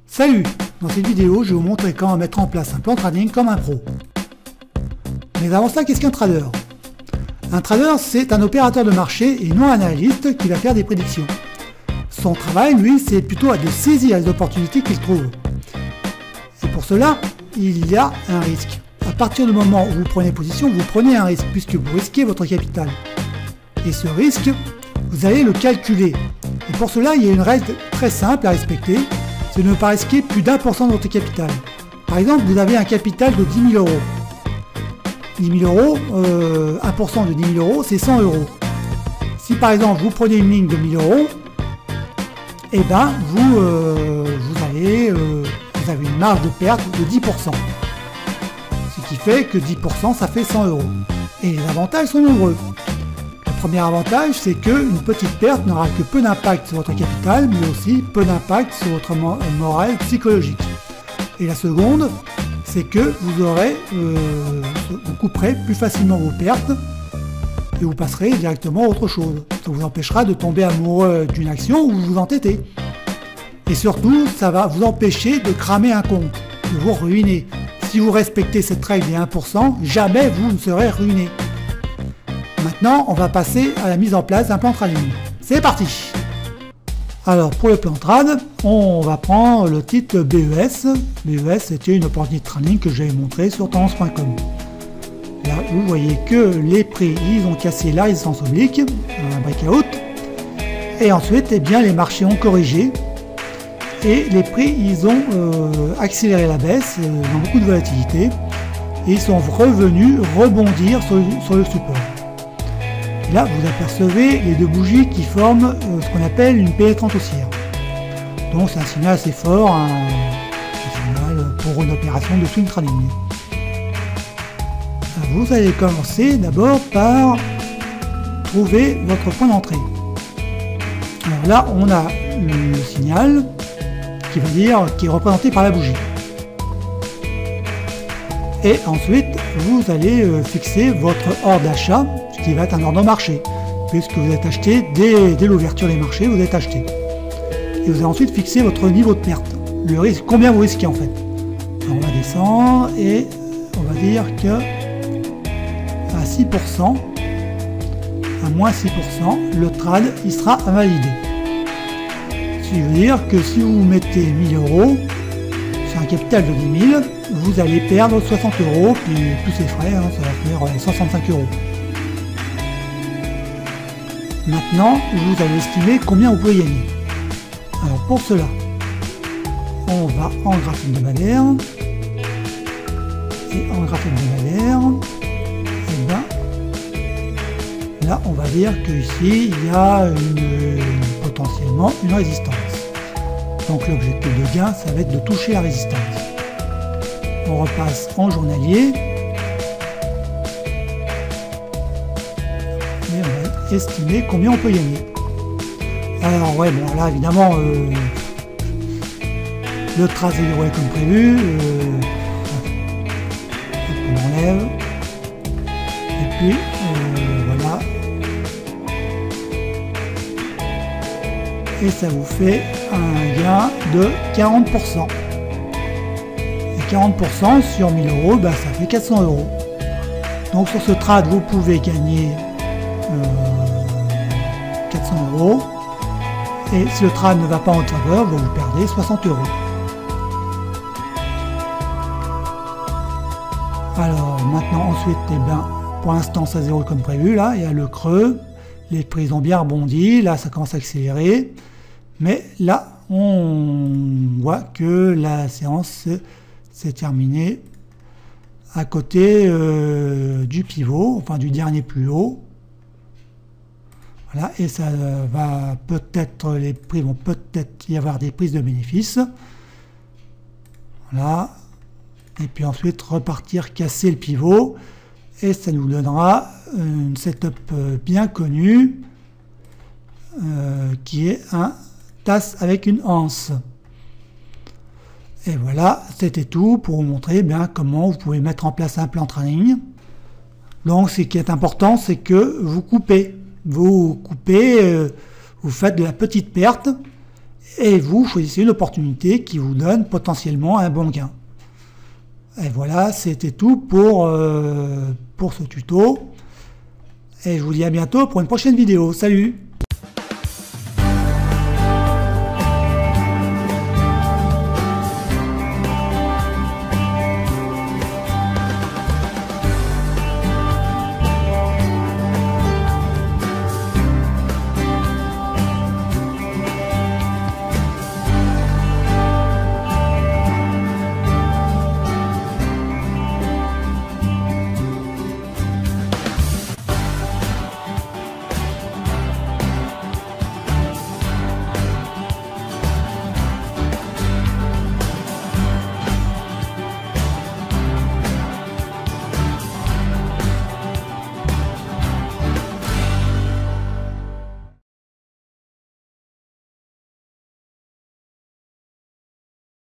Salut! Dans cette vidéo, je vais vous montrer comment mettre en place un plan trading comme un pro. Mais avant ça, qu'est-ce qu'un trader? Un trader, c'est un opérateur de marché et non un analyste qui va faire des prédictions. Son travail, lui, c'est plutôt de saisir les opportunités qu'il trouve. Et pour cela, il y a un risque. À partir du moment où vous prenez position, vous prenez un risque puisque vous risquez votre capital. Et ce risque, vous allez le calculer. Et pour cela, il y a une règle très simple à respecter, c'est de ne pas risquer plus d'1% de votre capital. Par exemple, vous avez un capital de 10 000 euros. 10 000 euros, 1% de 10 000 euros, c'est 100 euros. Si par exemple vous prenez une ligne de 1000 euros, et ben vous avez une marge de perte de 10%. Ce qui fait que 10% ça fait 100 euros. Et les avantages sont nombreux. Le premier avantage, c'est qu'une petite perte n'aura que peu d'impact sur votre capital, mais aussi peu d'impact sur votre morale psychologique. Et la seconde, c'est que vous couperez plus facilement vos pertes et vous passerez directement à autre chose. Ça vous empêchera de tomber amoureux d'une action ou vous entêter. Et surtout, ça va vous empêcher de cramer un compte, de vous ruiner. Si vous respectez cette règle des 1%, jamais vous ne serez ruiné. Maintenant, on va passer à la mise en place d'un plan trading. C'est parti! Alors, pour le plan trad, on va prendre le titre BES. BES, c'était une opportunité de trading que j'avais montré sur tendance.com. Là, vous voyez que les prix, ils ont cassé la résistance oblique, un breakout. Et ensuite, eh bien, les marchés ont corrigé. Et les prix, ils ont accéléré la baisse, dans beaucoup de volatilité. Et ils sont revenus rebondir sur le support. Là, vous apercevez les deux bougies qui forment ce qu'on appelle une pénétrante haussière. Donc c'est un signal assez fort, un signal pour une opération de swing trading. Alors, vous allez commencer d'abord par trouver votre point d'entrée. Alors là, on a le signal qui est représenté par la bougie. Et ensuite, vous allez fixer votre ordre d'achat, ce qui va être un ordre marché, puisque vous êtes acheté dès l'ouverture des marchés, vous êtes acheté. Et vous allez ensuite fixer votre niveau de perte, le risque, combien vous risquez en fait. Alors, on va descendre et on va dire que à 6%, à moins 6%, le trad il sera invalidé. Ce qui veut dire que si vous mettez 1000 euros sur un capital de 10 000, vous allez perdre 60 euros, puis tous ces frais, ça va faire 65 euros. Maintenant, vous allez estimer combien vous pouvez gagner. Alors pour cela, on va en graphique hebdomadaire. Et en graphique hebdomadaire, et ben, là on va dire qu'ici il y a potentiellement une résistance. Donc l'objectif de gain, ça va être de toucher la résistance. On repasse en journalier. Et on va estimer combien on peut gagner. Alors ouais, bon là évidemment, le trace est déroulé comme prévu. On enlève. Et puis, voilà. Et ça vous fait un gain de 40%. 40% sur 1000 euros, bah, ça fait 400 euros. Donc sur ce trade, vous pouvez gagner 400 euros. Et si le trade ne va pas en votre faveur, vous perdez 60 euros. Alors maintenant, ensuite, eh ben, pour l'instant, ça zéro comme prévu. Là, il y a le creux. Les prix ont bien rebondi. Là, ça commence à accélérer. Mais là, on voit que la séance c'est terminé à côté du pivot, enfin du dernier plus haut. Voilà, et ça va peut-être, les prix vont peut-être y avoir des prises de bénéfices. Voilà. Et puis ensuite repartir casser le pivot. Et ça nous donnera une setup bien connue qui est un tasse avec une anse. Et voilà, c'était tout pour vous montrer bien comment vous pouvez mettre en place un plan trading. Donc ce qui est important, c'est que vous coupez. Vous faites de la petite perte et vous choisissez une opportunité qui vous donne potentiellement un bon gain. Et voilà, c'était tout pour ce tuto. Et je vous dis à bientôt pour une prochaine vidéo. Salut!